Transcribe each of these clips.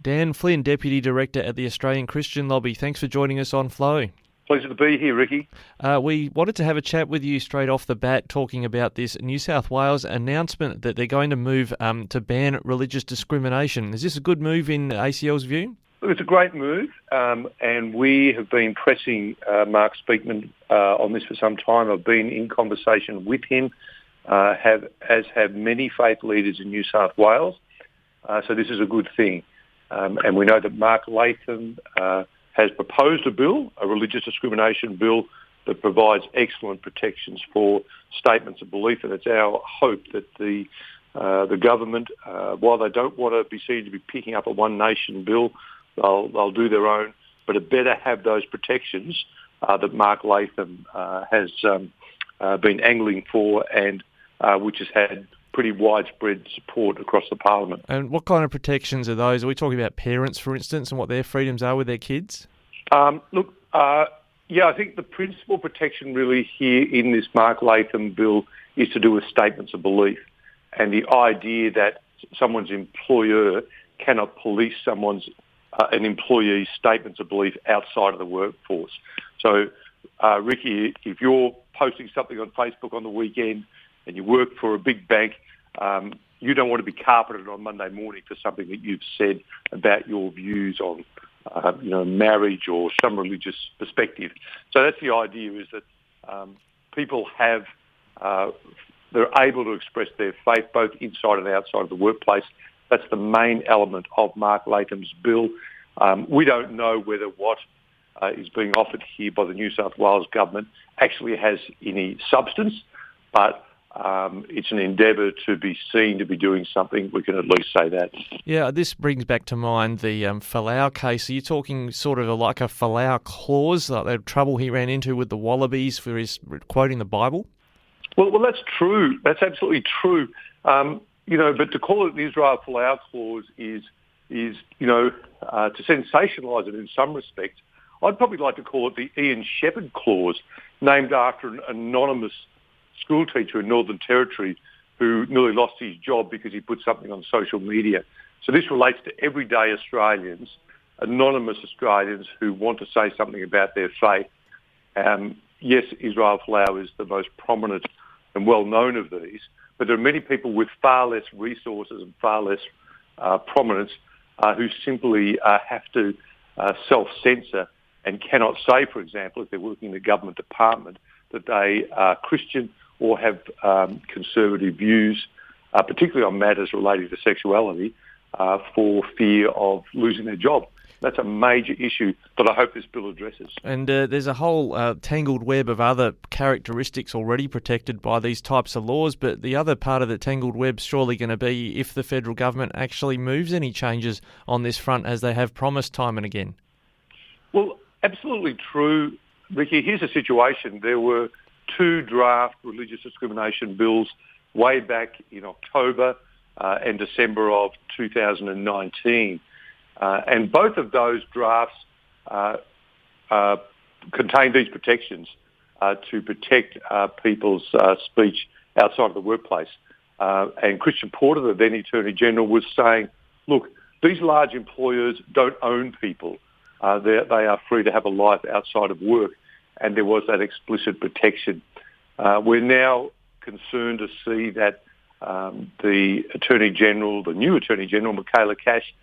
Dan Flynn, Deputy Director at the Australian Christian Lobby. Thanks for joining us on Flow. Pleasure to be here, Ricky. We wanted to have a chat with you straight off the bat, talking about this New South Wales announcement that they're going to move to ban religious discrimination. Is this a good move in ACL's view? It's a great move, and we have been pressing Mark Speakman on this for some time. I've been in conversation with him, as have many faith leaders in New South Wales. So this is a good thing. And we know that Mark Latham has proposed a religious discrimination bill that provides excellent protections for statements of belief. And it's our hope that the government, while they don't want to be seen to be picking up a One Nation bill, they'll do their own, but it better have those protections that Mark Latham has been angling for, and which has had pretty widespread support across the Parliament. And what kind of protections are those? Are we talking about parents, for instance, and what their freedoms are with their kids? I think the principal protection really here in this Mark Latham bill is to do with statements of belief, and the idea that someone's employer cannot police an employee's statements of belief outside of the workforce. So, Ricky, if you're posting something on Facebook on the weekend and you work for a big bank, you don't want to be carpeted on Monday morning for something that you've said about your views on, marriage or some religious perspective. So that's the idea, is that people they're able to express their faith both inside and outside of the workplace. That's the main element of Mark Latham's bill. We don't know whether what is being offered here by the New South Wales Government actually has any substance, but it's an endeavour to be seen to be doing something. We can at least say that. Yeah, this brings back to mind the Falau case. Are you talking sort of like a Falau clause, like the trouble he ran into with the Wallabies for his quoting the Bible? Well, that's true. That's absolutely true. But to call it the Israel Falau clause is to sensationalise it in some respects. I'd probably like to call it the Ian Shepherd clause, named after an anonymous school teacher in Northern Territory who nearly lost his job because he put something on social media. So this relates to everyday Australians, anonymous Australians who want to say something about their faith. Yes, Israel Folau is the most prominent and well-known of these, but there are many people with far less resources and far less prominence who simply have to self-censor and cannot say, for example, if they're working in the government department, that they are Christian or have conservative views, particularly on matters relating to sexuality, for fear of losing their job. That's a major issue that I hope this bill addresses. And there's a whole tangled web of other characteristics already protected by these types of laws, but the other part of the tangled web's surely going to be if the federal government actually moves any changes on this front, as they have promised time and again. Well, absolutely true, Ricky. Here's the situation. There were 2 draft religious discrimination bills way back in October and December of 2019. And both of those drafts contain these protections to protect people's speech outside of the workplace. And Christian Porter, the then Attorney General, was saying, look, these large employers don't own people. They are free to have a life outside of work. And there was that explicit protection. We're now concerned to see that the Attorney General, the new Attorney General, Michaela Cash,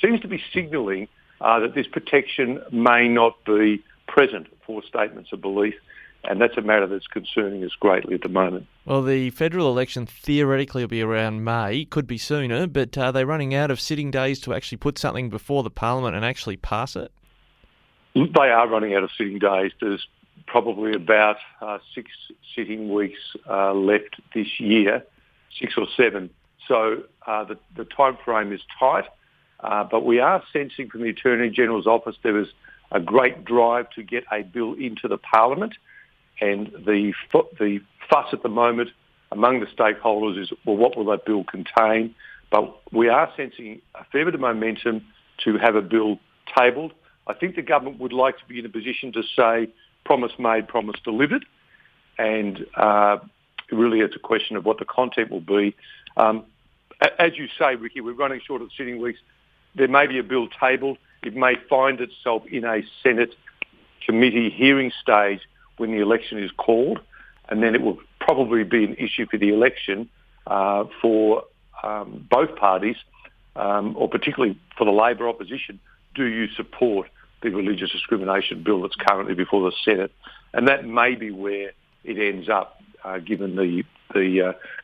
seems to be signalling that this protection may not be present for statements of belief, and that's a matter that's concerning us greatly at the moment. Well, the federal election theoretically will be around May, could be sooner, but are they running out of sitting days to actually put something before the Parliament and actually pass it? They are running out of sitting days. There's probably about 6 sitting weeks left this year, 6 or 7. So the time frame is tight. But we are sensing from the Attorney General's office there is a great drive to get a bill into the Parliament, and the fuss at the moment among the stakeholders is, well, what will that bill contain? But we are sensing a fair bit of momentum to have a bill tabled. I think the government would like to be in a position to say, promise made, promise delivered, and really it's a question of what the content will be. As you say, Ricky, we're running short of sitting weeks. there may be a bill tabled. It may find itself in a Senate committee hearing stage when the election is called, and then it will probably be an issue for the election for both parties, or particularly for the Labor opposition. Do you support the religious discrimination bill that's currently before the Senate? And that may be where it ends up, given the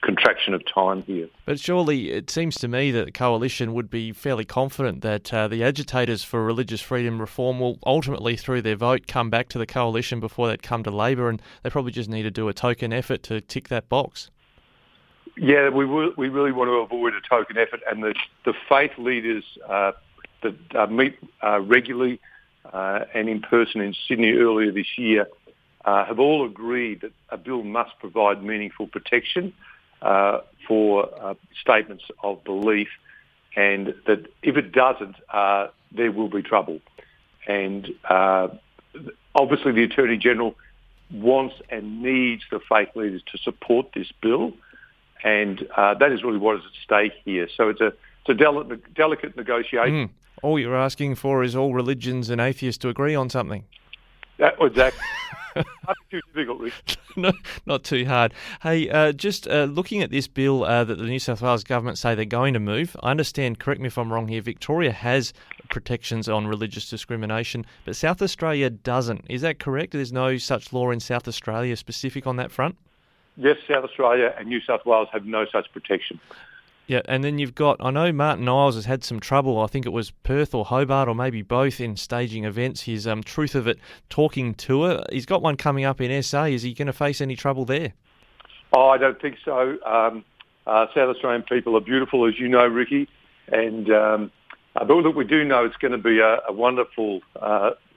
contraction of time here. But surely it seems to me that the coalition would be fairly confident that the agitators for religious freedom reform will ultimately, through their vote, come back to the coalition before they'd come to Labor, and they probably just need to do a token effort to tick that box. Yeah, we really want to avoid a token effort, and the faith leaders that meet regularly and in person in Sydney earlier this year have all agreed that a bill must provide meaningful protection for statements of belief, and that if it doesn't, there will be trouble. And obviously the Attorney-General wants and needs the faith leaders to support this bill, and that is really what is at stake here. So it's a delicate negotiation. All you're asking for is all religions and atheists to agree on something. Exactly. Not too difficult, Rick. No, not too hard. Hey, just looking at this bill that the New South Wales Government say they're going to move, I understand, correct me if I'm wrong here, Victoria has protections on religious discrimination, but South Australia doesn't. Is that correct? There's no such law in South Australia specific on that front? Yes, South Australia and New South Wales have no such protection. Yeah, and then you've got, I know Martyn Iles has had some trouble, I think it was Perth or Hobart or maybe both, in staging events, his Truth of It talking tour. He's got one coming up in SA. Is he going to face any trouble there? Oh, I don't think so. South Australian people are beautiful, as you know, Ricky, and but look, we do know it's going to be a wonderful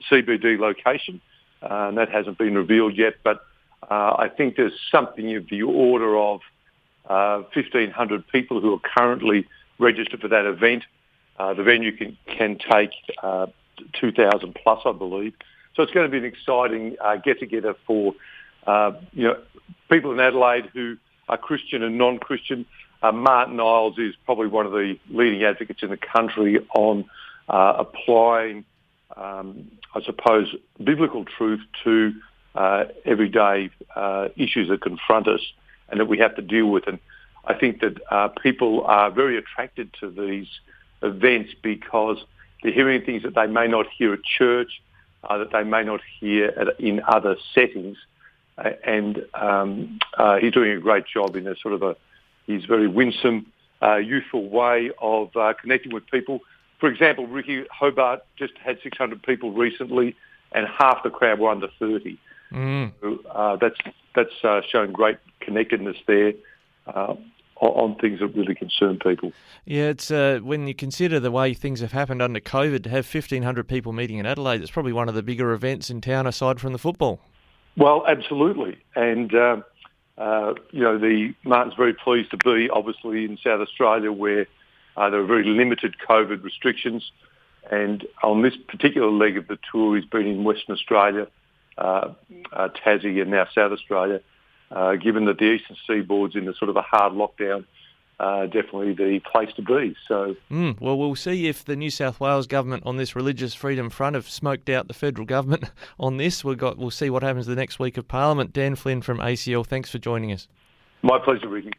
CBD location, and that hasn't been revealed yet, but I think there's something of the order of 1,500 people who are currently registered for that event. The venue can take 2,000 plus, I believe. So it's going to be an exciting get-together for people in Adelaide who are Christian and non-Christian. Martyn Iles is probably one of the leading advocates in the country on applying, I suppose, biblical truth to everyday issues that confront us and that we have to deal with. And I think that people are very attracted to these events because they're hearing things that they may not hear at church, that they may not hear in other settings. And he's doing a great job in his very winsome, youthful way of connecting with people. For example, Ricky, Hobart just had 600 people recently, and half the crowd were under 30. So, that's shown great connectedness there on things that really concern people. Yeah, it's when you consider the way things have happened under COVID, to have 1,500 people meeting in Adelaide, it's probably one of the bigger events in town aside from the football. Well, absolutely. And, the Martyn's very pleased to be, obviously, in South Australia where there are very limited COVID restrictions. And on this particular leg of the tour, he's been in Western Australia, Tassie and now South Australia. Given that the Eastern Seaboard's in a sort of a hard lockdown, definitely the place to be. So, well, we'll see if the New South Wales Government on this religious freedom front have smoked out the federal government on this. We'll see what happens the next week of Parliament. Dan Flynn from ACL, thanks for joining us. My pleasure, Ricky.